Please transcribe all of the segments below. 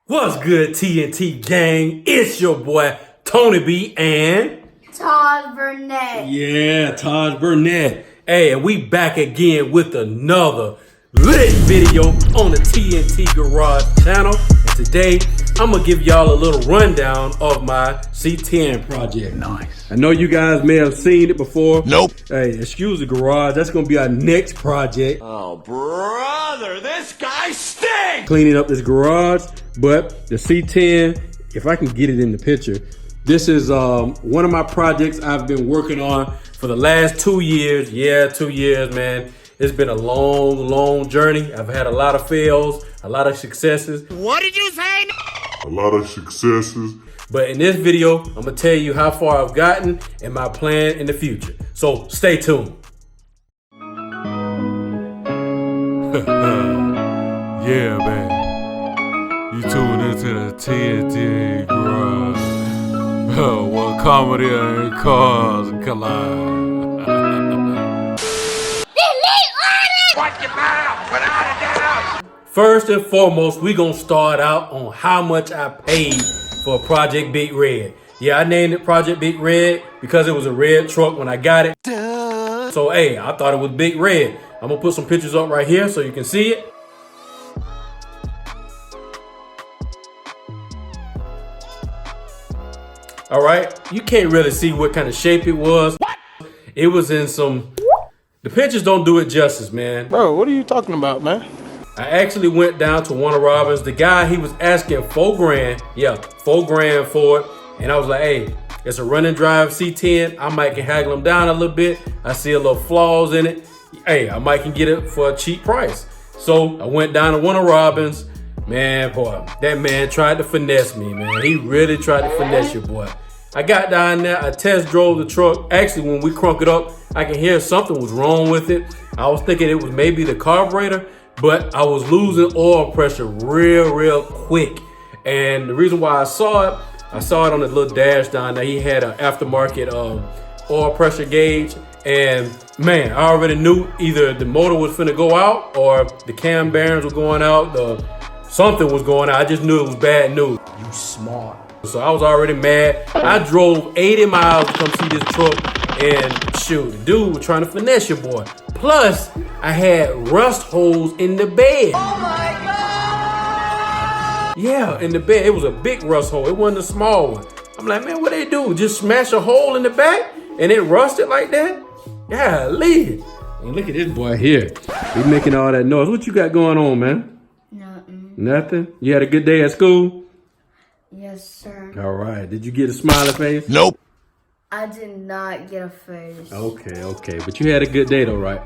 What's good, TNT gang? It's your boy, Tony B and Todd Burnett. Yeah, Todd Burnett. Hey, and we back again with another lit video on the TNT Garage channel. And today, I'm gonna give y'all a little rundown of my C10 project. Nice. I know you guys may have seen it before. Nope. Hey, excuse the garage. That's gonna be our next project. Oh, brother, this guy stinks! Cleaning up this garage, but the C10, if I can get it in the picture, this is one of my projects I've been working on for the last 2 years. Yeah, 2 years, man. It's been a long journey. I've had a lot of fails, a lot of successes. What did you say? A lot of successes. But in this video, I'm gonna tell you how far I've gotten and my plan in the future. So stay tuned. Yeah, man. You tuned into the TNT Garage. What comedy and cars collide. Watch your mouth, without a doubt! First and foremost, we gonna start out on how much I paid for Project Big Red. Yeah, I named it Project Big Red because it was a red truck when I got it. Duh. So, hey, I thought it was Big Red. I'm gonna put some pictures up right here so you can see it. All right, you can't really see what kind of shape it was. What? It was in some, the pictures don't do it justice, man. Bro, what are you talking about, man? I actually went down to Warner Robins. The guy, he was asking $4,000. Yeah, $4,000 for it. And I was like, hey, it's a running drive C10. I might can haggle them down a little bit. I see a little flaws in it. Hey, I might can get it for a cheap price. So I went down to Warner Robins. Man, boy, that man tried to finesse me, man. He really tried to finesse your boy. I got down there, I test drove the truck. Actually, when we crunk it up, I can hear something was wrong with it. I was thinking it was maybe the carburetor, but I was losing oil pressure real quick. And the reason why I saw it on the little dash down there. He had an aftermarket oil pressure gauge. And man, I already knew either the motor was finna go out or the cam bearings were going out. Something was going on. I just knew it was bad news. You smart. So I was already mad. I drove 80 miles to come see this truck, and shoot, the dude was trying to finesse your boy. Plus, I had rust holes in the bed. Oh my God! Yeah, in the bed. It was a big rust hole. It wasn't a small one. I'm like, man, what they do? Just smash a hole in the back and it rusted like that? Golly. And look at this boy here. He making all that noise. What you got going on, man? Nothing? You had a good day at school? Yes, sir. All right. Did you get a smiley face? Nope. I did not get a face. Okay. But you had a good day though, right?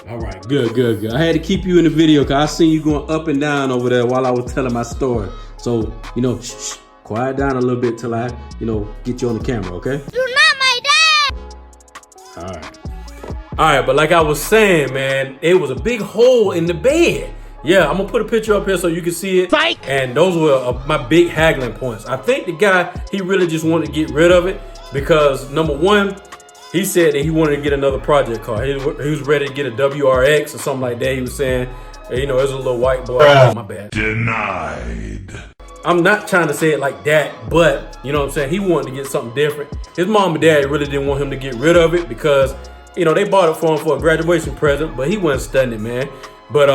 All right. Good. I had to keep you in the video because I seen you going up and down over there while I was telling my story. So, shh, quiet down a little bit till I, get you on the camera, okay? You're not my dad! All right, but like I was saying, man, it was a big hole in the bed. Yeah, I'm gonna put a picture up here so you can see it. Psych. And those were my big haggling points. I think the guy, he really just wanted to get rid of it because number one, he said that he wanted to get another project car. He was ready to get a WRX or something like that. He was saying, hey, there's a little white boy. Oh, my bad. Denied. I'm not trying to say it like that, but you know what I'm saying? He wanted to get something different. His mom and dad really didn't want him to get rid of it because, they bought it for him for a graduation present, but he wasn't studying it, man. But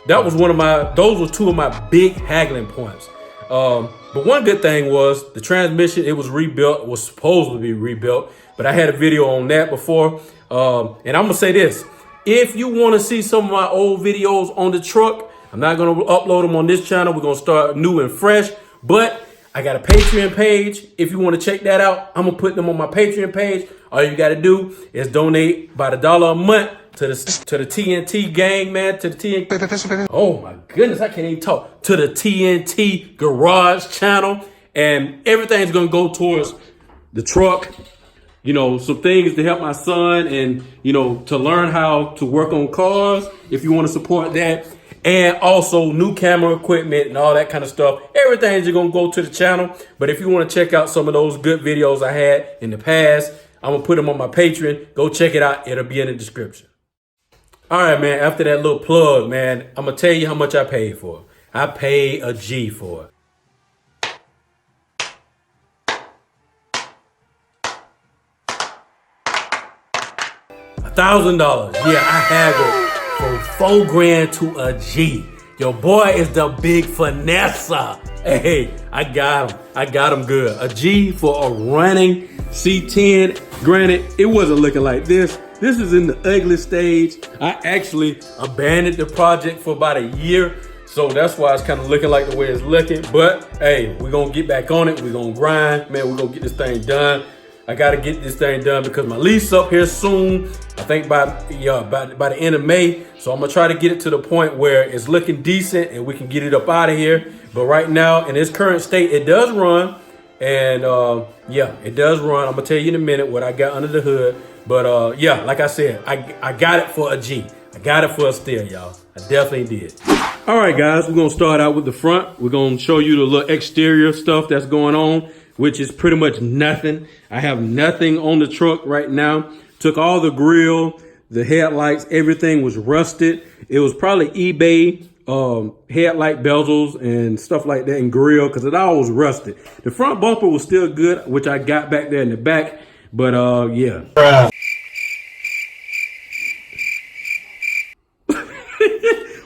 those were two of my big haggling points. But one good thing was the transmission, it was rebuilt, it was supposed to be rebuilt, but I had a video on that before. And I'm gonna say this, if you wanna see some of my old videos on the truck, I'm not gonna upload them on this channel. We're gonna start new and fresh, but I got a Patreon page. If you wanna check that out, I'm gonna put them on my Patreon page. All you gotta do is donate by $1 a month to the TNT gang, man, to the TNT. Oh my goodness, I can't even talk. To the TNT Garage channel. And everything's gonna go towards the truck. Some things to help my son and, to learn how to work on cars if you wanna support that. And also new camera equipment and all that kind of stuff. Everything's just gonna go to the channel. But if you wanna check out some of those good videos I had in the past, I'm gonna put them on my Patreon. Go check it out. It'll be in the description. All right, man, after that little plug, man, I'm gonna tell you how much I paid for it. I paid a G for it. $1,000. Yeah, I haggled from $4,000 to a G. Your boy is the big finesser. Hey, I got him. I got him good. A G for a running C10. Granted, it wasn't looking like this. This is in the ugly stage. I actually abandoned the project for about a year. So that's why it's kind of looking like the way it's looking. But hey, we're going to get back on it. We're going to grind. Man, we're going to get this thing done. I got to get this thing done because my lease up here soon. I think by the end of May. So I'm going to try to get it to the point where it's looking decent and we can get it up out of here. But right now, in its current state, it does run. And yeah, it does run. I'm going to tell you in a minute what I got under the hood. But yeah, like I said, I got it for a G. I got it for a steal, y'all. I definitely did. All right, guys, we're going to start out with the front. We're going to show you the little exterior stuff that's going on, which is pretty much nothing. I have nothing on the truck right now. Took all the grill, the headlights, everything was rusted. It was probably eBay headlight bezels and stuff like that and grill because it all was rusted. The front bumper was still good, which I got back there in the back. But yeah.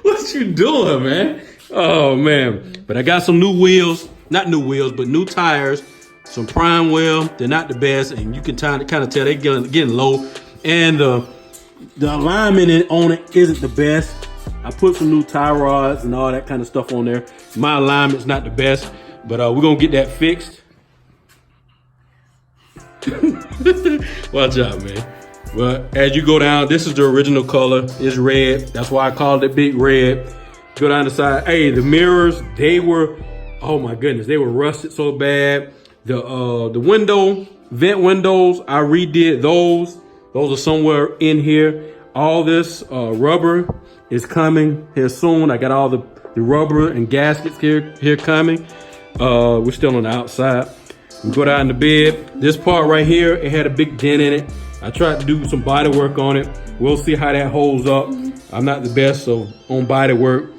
What you doing, man? Oh, man. But I got some new wheels. Not new wheels, but new tires. Some prime wheel. They're not the best. And you can kind of tell they're getting low. And the alignment on it isn't the best. I put some new tie rods and all that kind of stuff on there. My alignment's not the best. But we're going to get that fixed. Watch out, man. Well, as you go down, this is the original color. It's red. That's why I called it big red. Go down the side. Hey, the mirrors, they were, oh my goodness, they were rusted so bad. The vent windows, I redid those. Those are somewhere in here. All this rubber is coming here soon. I got all the rubber and gaskets here coming. We're still on the outside. We go down the bed. This part right here, it had a big dent in it. I tried to do some body work on it. We'll see how that holds up. I'm not the best on body work,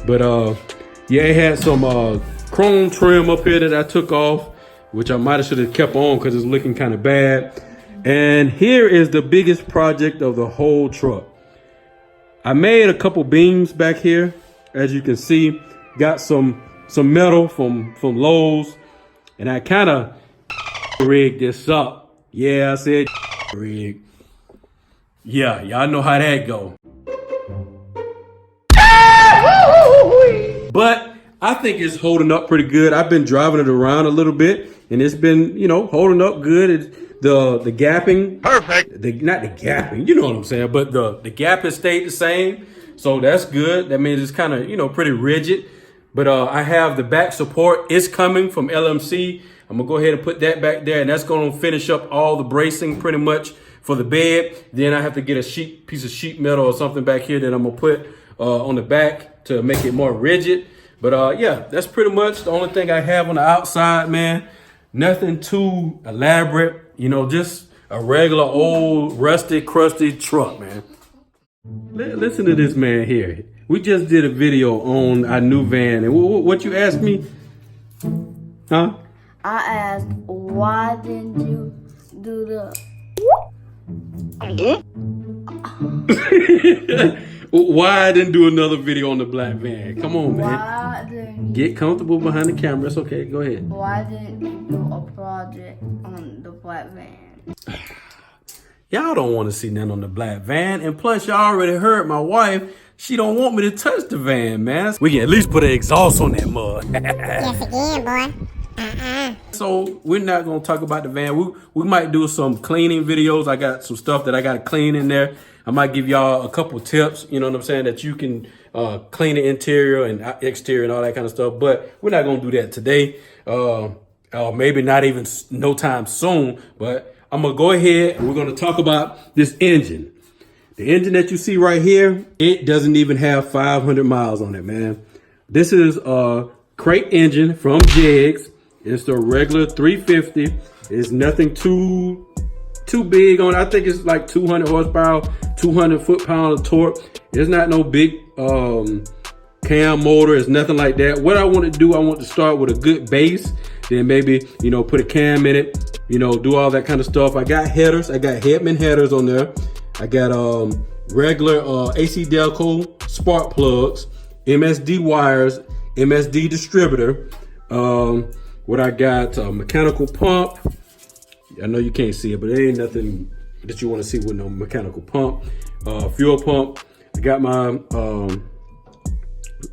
but yeah, it had some chrome trim up here that I took off, which I might have should have kept on because it's looking kind of bad. And here is the biggest project of the whole truck. I made a couple beams back here, as you can see. Got some metal from Lowe's. And I kind of rigged this up. Yeah, I said rig. Yeah, y'all know how that go. But I think it's holding up pretty good. I've been driving it around a little bit, and it's been, you know, holding up good. The gapping. Perfect. Not the gapping, you know what I'm saying, but the gap has stayed the same. So that's good. That means it's kind of, you know, pretty rigid. But I have the back support. It's coming from LMC. I'm going to go ahead and put that back there. And that's going to finish up all the bracing pretty much for the bed. Then I have to get a piece of sheet metal or something back here that I'm going to put on the back to make it more rigid. But yeah, that's pretty much the only thing I have on the outside, man. Nothing too elaborate. You know, just a regular old rusty, crusty truck, man. Listen to this man here. We just did a video on our new van, and what you asked me? Huh? I asked, why didn't you do the... Why I didn't do another video on the black van? Come on, man. Why didn't Get comfortable behind the camera. It's okay. Go ahead. Why didn't you do a project on the black van? Y'all don't want to see nothing on the black van. And plus, y'all already heard my wife. She don't want me to touch the van, man. We can at least put an exhaust on that mud. Yes, again, boy. So we're not going to talk about the van. We might do some cleaning videos. I got some stuff that I got to clean in there. I might give y'all a couple tips, you know what I'm saying, that you can clean the interior and exterior and all that kind of stuff. But we're not going to do that today. Maybe not even no time soon. But I'm going to go ahead and we're going to talk about this engine. The engine that you see right here, it doesn't even have 500 miles on it, man. This is a crate engine from Jegs. It's the regular 350. It's nothing too big on it. I think it's like 200 horsepower, 200 foot-pound of torque. It's not no big cam motor. It's nothing like that. What I want to do, I want to start with a good base, then maybe, you know, put a cam in it, you know, do all that kind of stuff. I got headers. I got Headman headers on there. I got regular AC Delco spark plugs, MSD wires, MSD distributor. What I got, mechanical pump. I know you can't see it, but there ain't nothing that you want to see with no mechanical pump. Fuel pump. I got my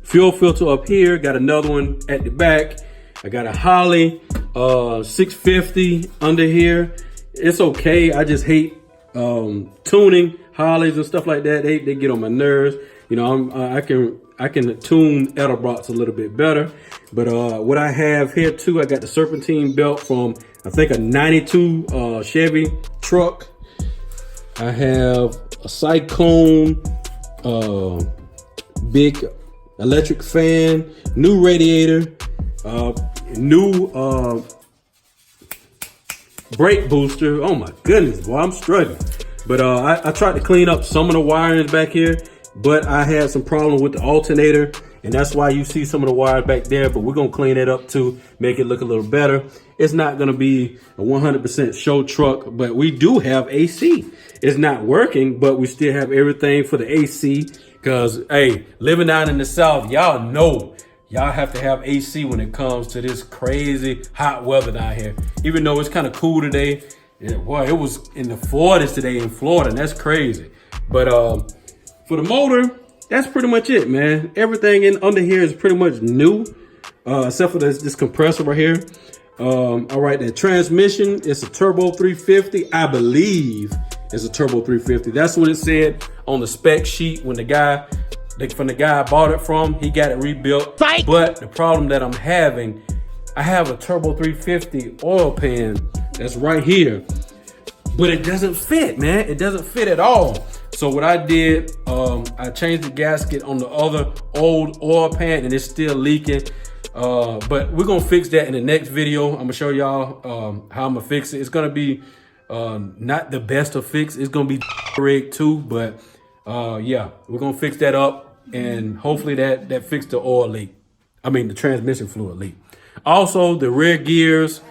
fuel filter up here. Got another one at the back. I got a Holley 650 under here. It's okay. I just hate tuning Hollies and stuff like that. They get on my nerves. You know, I can tune Edelbrocks a little bit better. But what I have here too, I got the serpentine belt from, I think, a 92 Chevy truck. I have a Cyclone big electric fan, new radiator, new brake booster. Oh my goodness, boy, I'm struggling. But I tried to clean up some of the wirings back here, but I had some problem with the alternator, and that's why you see some of the wires back there. But we're gonna clean it up to make it look a little better. It's not gonna be a 100% show truck, but we do have AC. It's not working, but we still have everything for the AC. Cause hey, living down in the South, y'all know y'all have to have AC when it comes to this crazy hot weather down here. Even though it's kind of cool today, boy, it was in the 40s today in Florida, and that's crazy. But for the motor, that's pretty much it, man. Everything in under here is pretty much new, except for this compressor right here. All right, the transmission is a turbo 350, I believe. It's a turbo 350. That's what it said on the spec sheet when the guy I bought it from, he got it rebuilt. Fight. But the problem that I'm having, I have a turbo 350 oil pan that's right here, but it doesn't fit, man. It doesn't fit at all. So what I did, I changed the gasket on the other old oil pan, and it's still leaking. But we're gonna fix that in the next video. I'm gonna show y'all how I'm gonna fix it. It's gonna be not the best of fix. It's gonna be rigged too, but yeah, we're gonna fix that up, and hopefully that fixed the oil leak. I mean the transmission fluid leak. Also, the rear gears,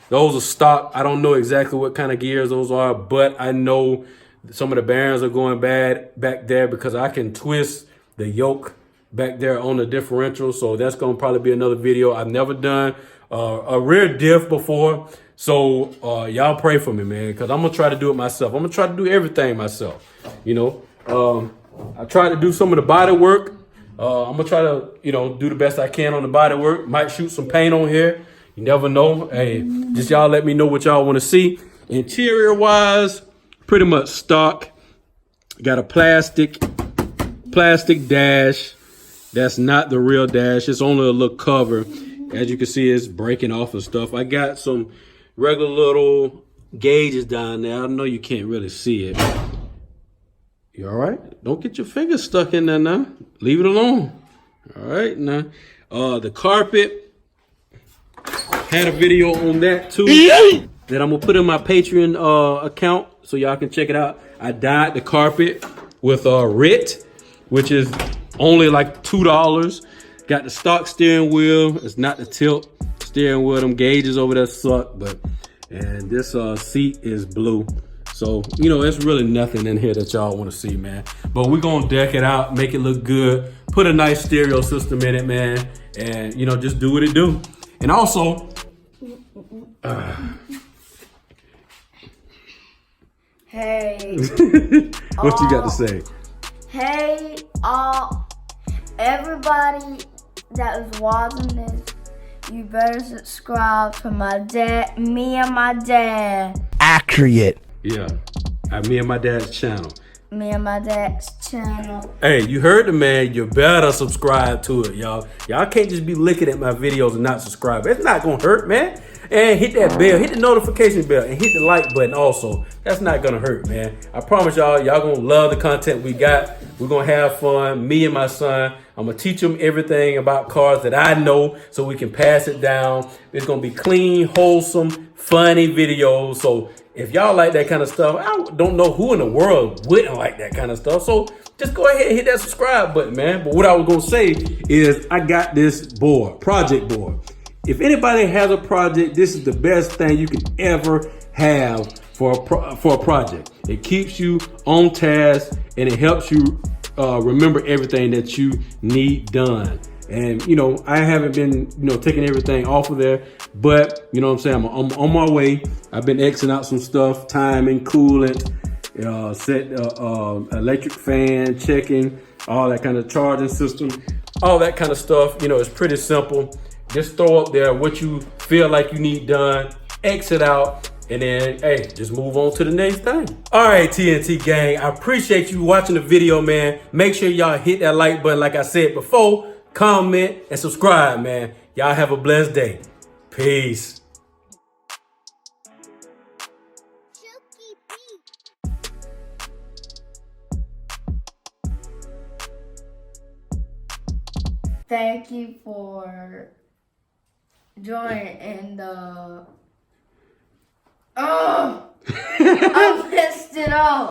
those are stock. I don't know exactly what kind of gears those are, but I know some of the bearings are going bad back there because I can twist the yoke back there on the differential. So that's gonna probably be another video. I've never done a rear diff before. So y'all pray for me, man, because I'm gonna try to do it myself. I'm gonna try to do everything myself. You know, I tried to do some of the body work. I'm gonna try to, you know, do the best I can on the body work. Might shoot some paint on here. You never know. Hey, just y'all let me know what y'all want to see. Interior wise, pretty much stock. Got a plastic dash. That's not the real dash. It's only a little cover. As you can see, it's breaking off and stuff. I got some regular little gauges down there. I know you can't really see it. You all right? Don't get your fingers stuck in there now. Leave it alone. All right, now. The carpet, had a video on that too that I'm gonna put in my Patreon account so y'all can check it out. I dyed the carpet with RIT, which is only like $2. Got the stock steering wheel. It's not the tilt steering wheel. Them gauges over there suck, and this seat is blue. So, you know, it's really nothing in here that y'all want to see, man. But we're gonna deck it out, make it look good, put a nice stereo system in it, man, and you know, just do what it do. And also, hey. what you got to say? Hey, everybody that is watching this, you better subscribe to me and my dad. Accurate. Yeah, me and my dad's channel. Me and my dad's channel. Hey, you heard the man. You better subscribe to it, y'all. Y'all can't just be looking at my videos and not subscribe. It's not gonna hurt, man. And hit that bell, hit the notification bell, and hit the like button also. That's not gonna hurt, man. I promise y'all gonna love the content we got. We're gonna have fun, me and my son. I'm gonna teach him everything about cars that I know so we can pass it down. It's gonna be clean, wholesome, funny videos. So if y'all like that kind of stuff, I don't know who in the world wouldn't like that kind of stuff. So just go ahead and hit that subscribe button, man. But what I was gonna say is I got this board, project board. If anybody has a project, this is the best thing you could ever have for a project. It keeps you on task and it helps you remember everything that you need done. And I haven't been taking everything off of there, but you know what I'm saying, I'm on my way. I've been Xing out some stuff, timing, coolant, set electric fan, checking, all that kind of charging system, all that kind of stuff. It's pretty simple. Just throw up there what you feel like you need done, exit out, and then, hey, just move on to the next thing. All right, TNT gang, I appreciate you watching the video, man. Make sure y'all hit that like button like I said before, comment, and subscribe, man. Y'all have a blessed day. Peace. Thank you for joining in the... Oh! I messed it up!